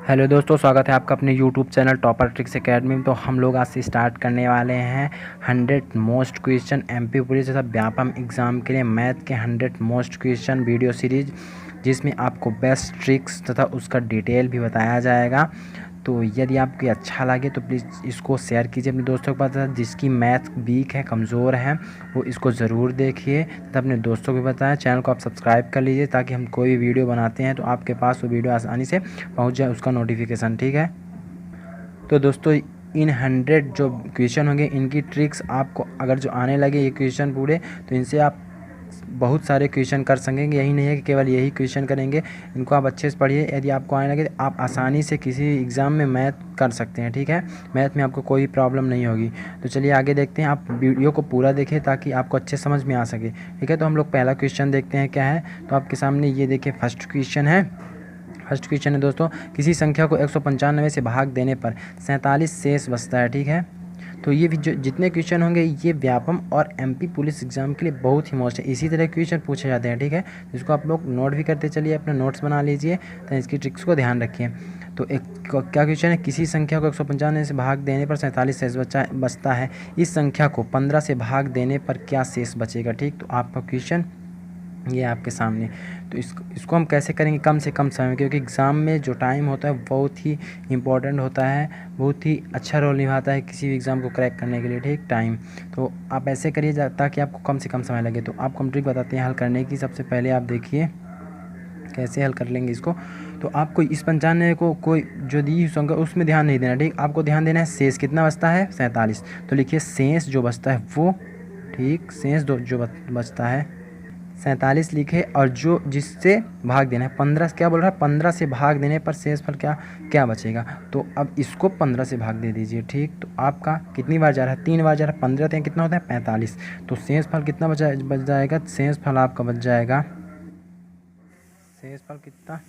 Hello दोस्तों, स्वागत है आपका अपने YouTube channel topper tricks academy में। तो हम लोग आज से स्टार्ट करने वाले हैं 100 मोस्ट क्वेश्चन एमपी पुलिस तथा व्यापम एग्ज़ाम के लिए मैथ के 100 मोस्ट क्वेश्चन वीडियो सीरीज, जिसमें आपको बेस्ट ट्रिक्स तथा उसका डिटेल भी बताया जाएगा। तो यदि आपको अच्छा लगे तो प्लीज़ इसको शेयर कीजिए अपने दोस्तों के पास। जिसकी मैथ वीक है, कमज़ोर है, वो इसको ज़रूर देखिए तथा अपने दोस्तों को बताएं। चैनल को आप सब्सक्राइब कर लीजिए ताकि हम कोई भी वीडियो बनाते हैं तो आपके पास वो वीडियो आसानी से पहुंच जाए, उसका नोटिफिकेशन। ठीक है, तो दोस्तों इन 100 जो क्वेश्चन होंगे इनकी ट्रिक्स आपको अगर जो आने लगे ये क्वेश्चन पूरे, तो इनसे आप बहुत सारे क्वेश्चन कर सकेंगे। यही नहीं है कि केवल यही क्वेश्चन करेंगे, इनको आप अच्छे से पढ़िए। यदि आपको आने लगे तो आप आसानी से किसी एग्ज़ाम में मैथ कर सकते हैं। ठीक है, मैथ में आपको कोई प्रॉब्लम नहीं होगी। तो चलिए आगे देखते हैं। आप वीडियो को पूरा देखें ताकि आपको अच्छे समझ में आ सके। ठीक है, तो हम लोग पहला क्वेश्चन देखते हैं क्या है। तो आपके सामने ये देखिए, फर्स्ट क्वेश्चन है। फर्स्ट क्वेश्चन है दोस्तों, किसी संख्या को 195 से भाग देने पर 47 शेष बचता है। ठीक है, तो ये भी जो जितने क्वेश्चन होंगे ये व्यापम और एमपी पुलिस एग्जाम के लिए बहुत ही मोस्ट है। इसी तरह क्वेश्चन पूछे जाते हैं। ठीक है, इसको आप लोग नोट भी करते चलिए, अपने नोट्स बना लीजिए, तो इसकी ट्रिक्स को ध्यान रखिए। तो एक क्या क्वेश्चन है, किसी संख्या को 195 से भाग देने पर 47 शेष बचता है। इस संख्या को 15 से भाग देने पर क्या शेष बचेगा। ठीक, तो आपका क्वेश्चन ये आपके सामने। तो इसको हम कैसे करेंगे कम से कम समय में, क्योंकि एग्ज़ाम में जो टाइम होता है बहुत ही इम्पोर्टेंट होता है, बहुत ही अच्छा रोल निभाता है किसी भी एग्ज़ाम को क्रैक करने के लिए। ठीक, टाइम तो आप ऐसे करिए ताकि आपको कम से कम समय लगे। तो आपको हम ट्रिक बताते हैं हल करने की। सबसे पहले आप देखिए कैसे हल कर लेंगे इसको। तो आपको इस 95 को कोई जो दी संख्या उसमें ध्यान नहीं देना। ठीक, आपको ध्यान देना है शेष कितना बचता है, 47। तो लिखिए शेष जो बचता है वो, ठीक, शेष जो बचता है 47 लिखे, और जो जिससे भाग देना है 15, क्या बोल रहा है, 15 से भाग देने पर शेषफल क्या बचेगा। तो अब इसको 15 से भाग दे दीजिए। ठीक, तो आपका कितनी बार जा रहा है, 3 बार जा रहा है। 15 तो कितना होता है, 45। तो शेषफल कितना बच जाएगा, शेषफल आपका बच जाएगा, शेषफल कितना,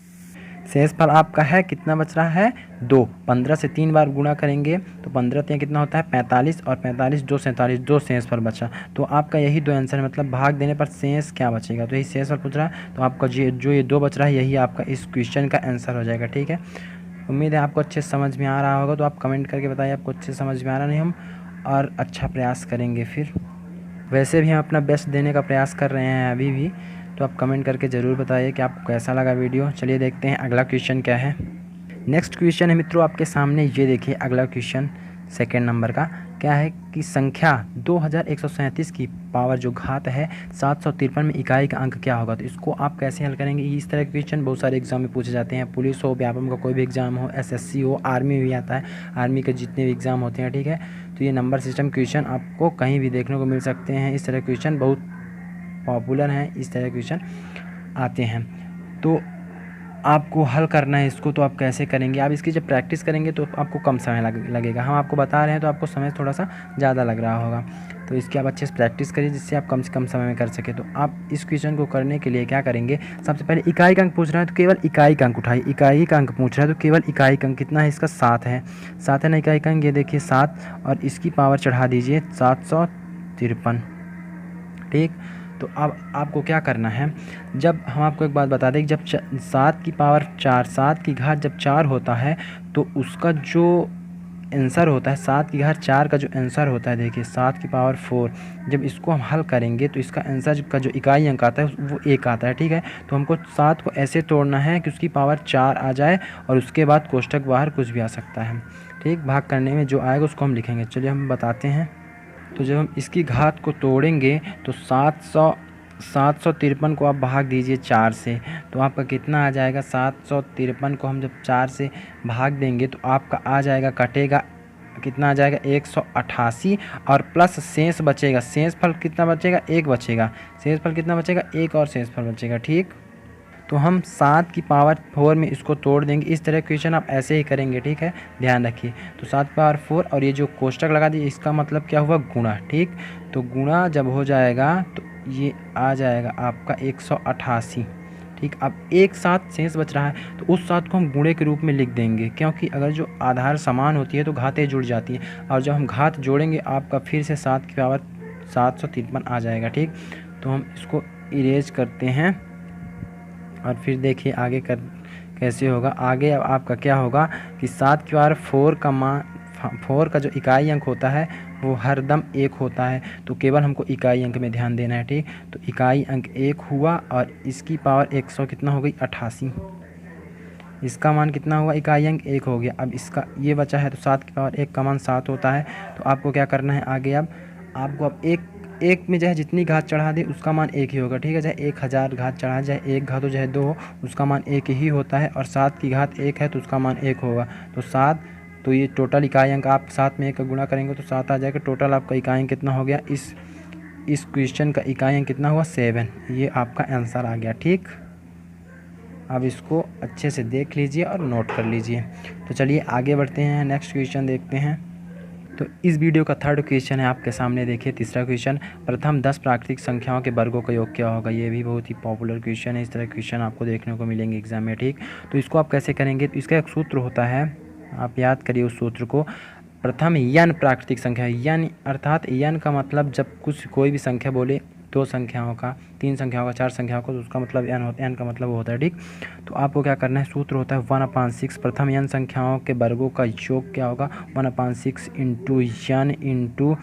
शेषफल आपका है कितना बच रहा है, 2। 15 से 3 बार गुणा करेंगे तो 15 3 कितना होता है, 45, और 45 2 47, 2 शेषफल बचा। तो आपका यही 2 आंसर है, मतलब भाग देने पर शेष क्या बचेगा। तो यही शेषफल पूछ रहा है, तो आपका जो ये 2 बच रहा है यही आपका इस क्वेश्चन का आंसर हो जाएगा। ठीक है, उम्मीद है आपको अच्छे समझ में आ रहा होगा। तो आप कमेंट करके बताइए आपको अच्छे समझ में आ रहा नहीं, हम और अच्छा प्रयास करेंगे। फिर वैसे भी हम अपना बेस्ट देने का प्रयास कर रहे हैं अभी भी। तो आप कमेंट करके ज़रूर बताइए कि आपको कैसा लगा वीडियो। चलिए देखते हैं अगला क्वेश्चन क्या है। नेक्स्ट क्वेश्चन है मित्रों आपके सामने, ये देखिए अगला क्वेश्चन सेकंड नंबर का क्या है कि संख्या 2137 की पावर जो घात है 753 में इकाई का अंक क्या होगा। तो इसको आप कैसे हल करेंगे। इस तरह के क्वेश्चन बहुत सारे एग्जाम में पूछे जाते हैं, पुलिस हो, व्यापम का कोई भी एग्जाम हो, एसएससी हो, आर्मी भी आता है, आर्मी के जितने भी एग्ज़ाम होते हैं। ठीक है, तो ये नंबर सिस्टम क्वेश्चन आपको कहीं भी देखने को मिल सकते हैं। इस तरह क्वेश्चन बहुत पॉपुलर हैं, इस तरह क्वेश्चन आते हैं। तो आपको हल करना है इसको। तो आप कैसे करेंगे, आप इसकी जब प्रैक्टिस करेंगे तो आपको कम समय लगेगा। हम आपको बता रहे हैं तो आपको समय थोड़ा सा ज़्यादा लग रहा होगा। तो इसकी आप अच्छे से प्रैक्टिस करिए जिससे आप कम से कम समय में कर सके। तो आप इस क्वेश्चन को करने के लिए क्या करेंगे, सबसे पहले इकाई का अंक पूछ रहा है तो केवल इकाई का अंक उठाइए। इकाई का अंक पूछ रहा है तो केवल इकाई का अंक कितना है, इसका 7 है। 7 है ना इकाई का अंक, ये देखिए 7, और इसकी पावर चढ़ा दीजिए 753। ठीक, तो अब आपको क्या करना है, जब हम आपको एक बात बता दें, जब 7 की पावर 4, 7 की घात जब 4 होता है तो उसका जो आंसर होता है, 7 की घात 4 का जो आंसर होता है, देखिए 7 की पावर 4, जब इसको हम हल करेंगे तो इसका आंसर का जो इकाई अंक आता है वो 1 आता है। ठीक है, तो हमको 7 को ऐसे तोड़ना है कि उसकी पावर 4 आ जाए और उसके बाद कोष्टक बाहर कुछ भी आ सकता है। ठीक, भाग करने में जो आएगा उसको हम लिखेंगे। चलिए हम बताते हैं। तो जब हम इसकी घात को तोड़ेंगे तो 753 को आप भाग दीजिए 4 से, तो आपका कितना आ जाएगा, 753 को हम जब 4 से भाग देंगे तो आपका आ जाएगा, कटेगा कितना आ जाएगा, 188, और प्लस शेष बचेगा। शेष फल कितना बचेगा, 1 बचेगा। शेष फल कितना बचेगा, 1 और शेष फल बचेगा। ठीक, तो हम 7 की पावर 4 में इसको तोड़ देंगे। इस तरह क्वेश्चन आप ऐसे ही करेंगे। ठीक है, ध्यान रखिए। तो 7 की पावर 4 और ये जो कोष्टक लगा दिए इसका मतलब क्या हुआ, गुणा। ठीक, तो गुणा जब हो जाएगा तो ये आ जाएगा आपका 188। ठीक, अब एक साथ शेष बच रहा है तो उस 7 को हम गुणे के रूप में लिख देंगे, क्योंकि अगर जो आधार समान होती है तो घातें जुड़ जाती हैं, और जब हम घात जोड़ेंगे आपका फिर से 7 की पावर 753 आ जाएगा। ठीक, तो हम इसको इरेज करते हैं और फिर देखिए आगे कैसे होगा आगे। अब आपका क्या होगा कि 7 की पावर 4 का मान 4 का जो इकाई अंक होता है वो हरदम 1 होता है, तो केवल हमको इकाई अंक में ध्यान देना है, ठीक। तो इकाई अंक 1 हुआ और इसकी पावर 100 कितना हो गई 88। इसका मान कितना हुआ इकाई अंक 1 हो गया। अब इसका ये बचा है तो 7 की पावर 1 का मान 7 होता है। तो आपको क्या करना है आगे, अब आपको अब एक में चाहे जितनी घात चढ़ा दे उसका मान 1 ही होगा, ठीक है। चाहे 1000 घात चढ़ा जाए, 1 घात हो चाहे 2 हो, उसका मान 1 ही होता है। और 7 की घात 1 है तो उसका मान 1 होगा। तो 7, तो ये टोटल इकाई अंक आप 7 में 1 का गुणा करेंगे तो 7 आ जाएगा। टोटल आपका इकाई अंक कितना हो गया, इस क्वेश्चन का इकाई अंक कितना हुआ 7। ये आपका आंसर आ गया, ठीक। अब इसको अच्छे से देख लीजिए और नोट कर लीजिए। तो चलिए आगे बढ़ते हैं, नेक्स्ट क्वेश्चन देखते हैं। तो इस वीडियो का थर्ड क्वेश्चन है आपके सामने, देखिए तीसरा क्वेश्चन, प्रथम 10 प्राकृतिक संख्याओं के वर्गों का योग क्या होगा। ये भी बहुत ही पॉपुलर क्वेश्चन है, इस तरह क्वेश्चन आपको देखने को मिलेंगे एग्जाम में, ठीक। तो इसको आप कैसे करेंगे, तो इसका एक सूत्र होता है, आप याद करिए उस सूत्र को। प्रथम n प्राकृतिक संख्या, n अर्थात n का मतलब जब कोई भी संख्या बोले 2 संख्याओं का, 3 संख्याओं का, 4 संख्याओं का, तो उसका मतलब n का मतलब वो होता है, ठीक। तो आपको क्या करना है, सूत्र होता है 1/6, प्रथम n संख्याओं के वर्गों का योग क्या होगा 1/6 इंटू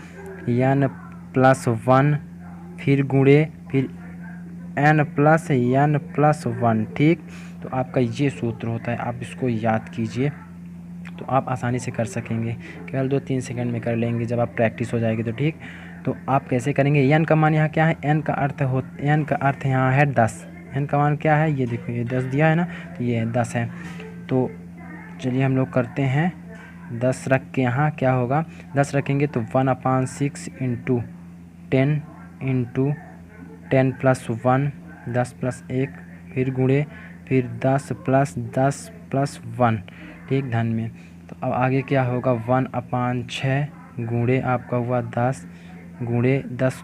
n प्लस 1, फिर गुणे फिर n प्लस n प्लस 1, ठीक। तो आपका ये सूत्र होता है, आप इसको याद कीजिए तो आप आसानी से कर सकेंगे, केवल 2-3 सेकंड में कर लेंगे जब आप प्रैक्टिस हो जाएगी तो, ठीक। तो आप कैसे करेंगे, n का मान यहाँ क्या है, n का अर्थ यहाँ है 10। n का मान क्या है, ये देखो ये 10 दिया है ना, तो ये 10 है। तो चलिए हम लोग करते हैं, 10 रख के यहाँ क्या होगा, 10 रखेंगे तो 1/6 इंटू 10 प्लस 1, 10 प्लस 1, फिर गुणे फिर 10 प्लस 1, ठीक, धन में। तो अब आगे क्या होगा 1/6 गुणे आपका हुआ 10 गुणे 10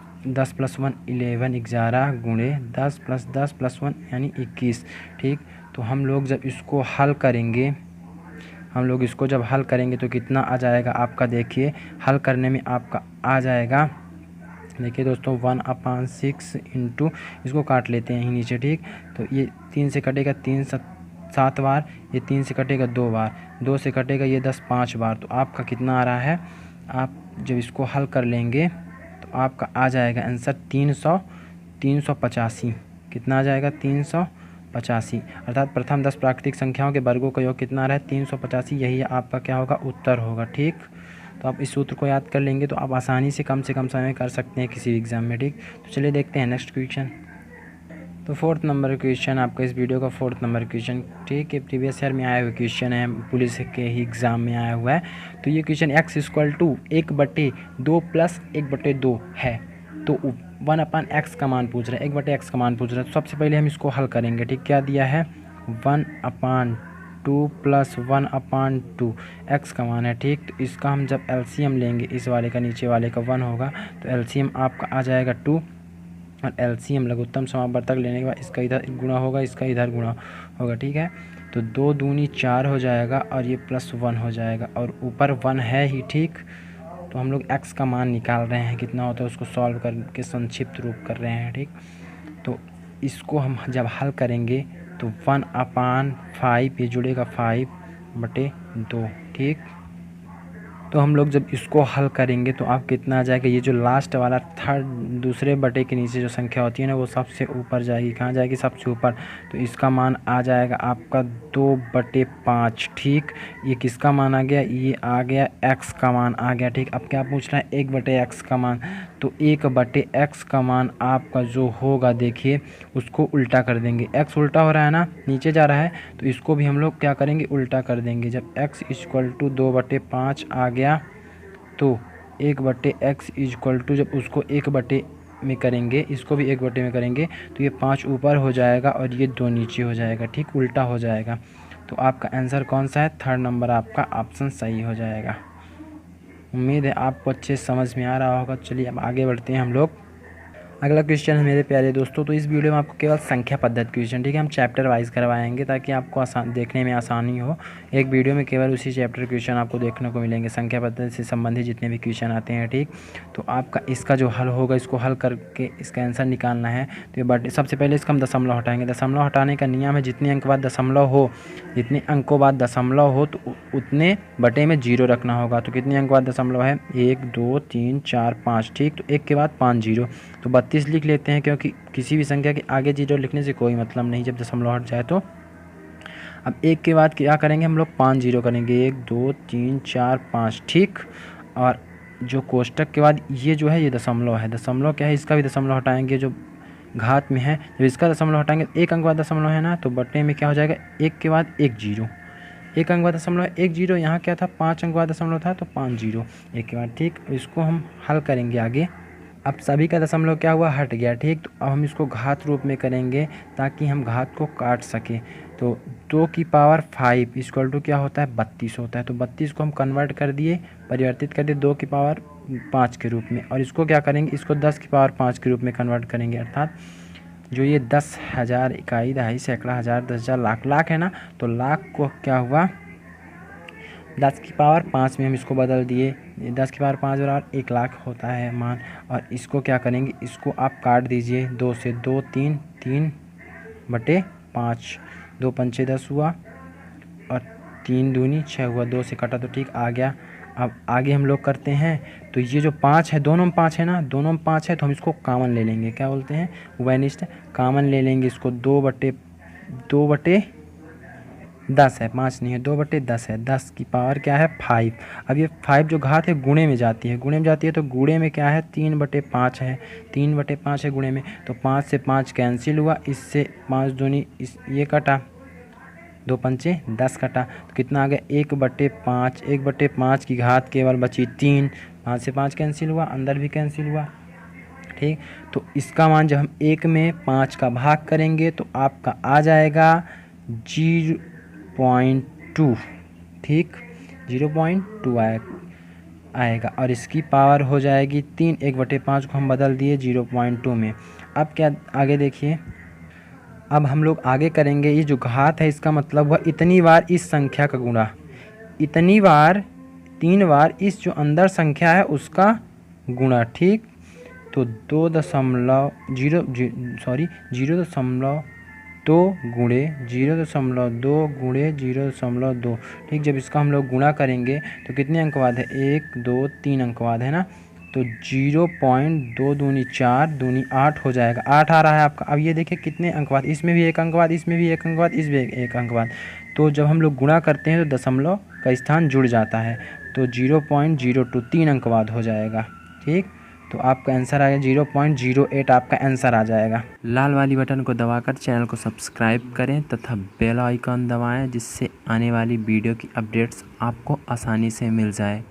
प्लस 1 11, 11 गुणे 10 प्लस 10 प्लस 1 यानी 21, ठीक। तो हम लोग जब इसको हल करेंगे, जब हल करेंगे तो कितना आ जाएगा आपका, देखिए हल करने में आपका आ जाएगा, देखिए दोस्तों 1/6 इंटू, इसको काट लेते हैं यहीं नीचे, ठीक। तो ये 3 से कटेगा 3 7 बार, ये 3 से कटेगा 2 बार, 2 से कटेगा ये 10 5 बार। तो आपका कितना आ रहा है, आप जब इसको हल कर लेंगे तो आपका आ जाएगा आंसर 385। कितना आ जाएगा 385, अर्थात प्रथम 10 प्राकृतिक संख्याओं के वर्गों का योग कितना आ रहा है 385, यही आपका क्या होगा उत्तर होगा, ठीक। तो आप इस सूत्र को याद कर लेंगे तो आप आसानी से कम समय में कर सकते हैं किसी भी एग्ज़ाम में, ठीक। तो चलिए देखते हैं नेक्स्ट क्वेश्चन। तो 4th नंबर क्वेश्चन आपका इस वीडियो का 4th नंबर क्वेश्चन, ठीक है, प्रीवियस ईयर में आया हुआ क्वेश्चन है, पुलिस के ही एग्ज़ाम में आया हुआ है। तो ये क्वेश्चन x = 1/2 प्लस 1/2 है, तो 1/x का मान पूछ रहा है, 1/x का मान पूछ रहा है। तो सबसे पहले हम इसको हल करेंगे, ठीक। क्या दिया है 1/2 प्लस 1/2 x का मान है, ठीक। तो इसका हम जब एलसीएम लेंगे, इस वाले का नीचे वाले का 1 होगा, तो एलसीएम आपका आ जाएगा 2, और एलसीएम लघुत्तम समावर्तक लेने के बाद इसका इधर गुणा होगा, इसका इधर गुणा होगा, ठीक है। तो 2 दूनी 4 हो जाएगा और ये प्लस 1 हो जाएगा, और ऊपर 1 है ही, ठीक। तो हम लोग x का मान निकाल रहे हैं कितना होता है, उसको सॉल्व करके संक्षिप्त रूप कर रहे हैं, ठीक। तो इसको हम जब हल करेंगे तो 1/5 ये जुड़ेगा 5/2, ठीक। तो हम लोग जब इसको हल करेंगे तो आप कितना आ जाएगा, ये जो लास्ट वाला दूसरे बटे के नीचे जो संख्या होती है ना वो सबसे ऊपर जाएगी, कहाँ जाएगी सबसे ऊपर। तो इसका मान आ जाएगा आपका 2/5, ठीक। ये किसका मान आ गया, ये आ गया x का मान आ गया, ठीक। अब क्या पूछ रहा है 1/x का मान, तो 1/x का मान आपका जो होगा, देखिए उसको उल्टा कर देंगे, x उल्टा हो रहा है ना, नीचे जा रहा है, तो इसको भी हम लोग क्या करेंगे उल्टा कर देंगे। जब x = 2/5 आ गया तो 1/x = जब उसको 1/, में करेंगे, इसको भी 1/, में करेंगे तो ये 5 ऊपर हो जाएगा और ये 2 नीचे हो जाएगा, ठीक, उल्टा हो जाएगा। तो आपका आंसर कौन सा है, 3rd नंबर आपका ऑप्शन सही हो जाएगा। उम्मीद है आपको अच्छे समझ में आ रहा होगा। चलिए अब आगे बढ़ते हैं हम लोग। अगला क्वेश्चन है मेरे प्यारे दोस्तों, तो इस वीडियो में आपको केवल संख्या पद्धति क्वेश्चन, ठीक है, हम चैप्टर वाइज करवाएंगे ताकि आपको आसान देखने में आसानी हो। एक वीडियो में केवल उसी चैप्टर क्वेश्चन आपको देखने को मिलेंगे, संख्या पद्धति से संबंधित जितने भी क्वेश्चन आते हैं, ठीक। तो आपका इसका जो हल होगा, इसको हल करके इसका आंसर निकालना है। तो ये बट सबसे पहले इसका हम दशमलव हटाएंगे। दशमलव हटाने का नियम है, जितने अंक बाद दशमलव हो, जितने अंकों बाद दशमलव हो तो उतने बटे में जीरो रखना होगा। तो कितने अंक बाद दशमलव है, 1 2 3 4 5, ठीक। तो 1 के बाद 5 जीरो, तो 32 लिख लेते हैं, क्योंकि किसी भी संख्या के आगे जीरो लिखने से कोई मतलब नहीं जब दशमलव हट जाए तो। अब 1 के बाद क्या करेंगे हम लोग, 5 जीरो करेंगे, 1 2 3 4 5, ठीक। और जो कोष्टक के बाद ये जो है ये दशमलव है, दशमलव क्या है, इसका भी दशमलव हटाएंगे। जो घात में है, जब इसका दशमलव हटाएंगे, 1 अंक बाद दशमलव है ना, तो बटे में क्या हो जाएगा, 1 के बाद 1 जीरो, 1 अंक बाद दशमलव 1 जीरो। यहाँ क्या था, 5 अंक बाद दशमलव था तो 5 जीरो 1 के बाद, ठीक। इसको हम हल करेंगे आगे। अब सभी का दशमलव क्या हुआ, हट गया, ठीक। तो अब हम इसको घात रूप में करेंगे ताकि हम घात को काट सकें। तो 2 की पावर 5 इक्वल टू क्या होता है, 32 होता है। तो 32 को हम कन्वर्ट कर दिए, परिवर्तित कर दिए 2 की पावर 5 के रूप में। और इसको क्या करेंगे, इसको 10 की पावर 5 के रूप में कन्वर्ट करेंगे। अर्थात जो ये 10,000 इकाई, दहाई, सैकड़ा, हज़ार, 10,000, लाख, लाख है ना, तो लाख को क्या हुआ, 10 की पावर 5 में हम इसको बदल दिए। 10 की पावर 5 बराबर 1 लाख होता है मान। और इसको क्या करेंगे, इसको आप काट दीजिए 2 से, 2 3 3 बटे 5, 2 पंचे 10 हुआ और 3 दूनी 6 हुआ, 2 से कटा तो ठीक आ गया। अब आगे हम लोग करते हैं, तो ये जो 5 है, दोनों में 5 है ना, दोनों में 5 है, तो हम इसको कॉमन ले लेंगे। क्या बोलते हैं, वेनिस्ट कॉमन ले लेंगे इसको। 2 बटे 10 है, 5 नहीं है, 2 बटे 10 है। 10 की पावर क्या है, 5। अब ये 5 जो घात है गुणे में जाती है, गुणे में जाती है, तो गुणे में क्या है, 3 बटे 5 है, 3 बटे 5 है गुणे में। तो 5 से 5 कैंसिल हुआ, इससे 5 दूनी ये कटा, 2 पंचे 10 कटा, तो कितना आ गया, 1 बटे 5। 1 बटे 5 की घात केवल बची 3, 5 से 5 कैंसिल हुआ, अंदर भी कैंसिल हुआ, ठीक। तो इसका मान जब हम 1 में 5 का भाग करेंगे तो आपका आ जाएगा 0.2, ठीक, 0.2 आएगा। और इसकी पावर हो जाएगी 3, 1 बटे 5 को हम बदल दिए 0.2 में। अब क्या आगे देखिए, अब हम लोग आगे करेंगे, ये जो घात है इसका मतलब हुआ इतनी बार इस संख्या का गुणा, इतनी बार 3 बार इस जो अंदर संख्या है उसका गुणा, ठीक। तो 0.2 गुणे 0.2 गुणे 0.2, ठीक। जब इसका हम लोग गुणा करेंगे तो कितने अंक बाद है, 1 2 3 अंक बाद है ना, तो 0.2 दूनी 4 दूनी 8 हो जाएगा, 8 आ रहा है आपका। अब ये देखिए कितने अंक बाद, इसमें भी 1 अंक बाद, इसमें भी 1 अंक बाद, इसमें 1 अंक बाद। तो जब हम लोग गुणा करते हैं तो दशमलव का स्थान जुड़ जाता है, तो 0.02 3 अंक बाद हो जाएगा, ठीक। तो आपका आंसर आएगा 0.08, आपका आंसर आ जाएगा। लाल वाली बटन को दबाकर चैनल को सब्सक्राइब करें तथा बेल आइकन दबाएं, जिससे आने वाली वीडियो की अपडेट्स आपको आसानी से मिल जाए।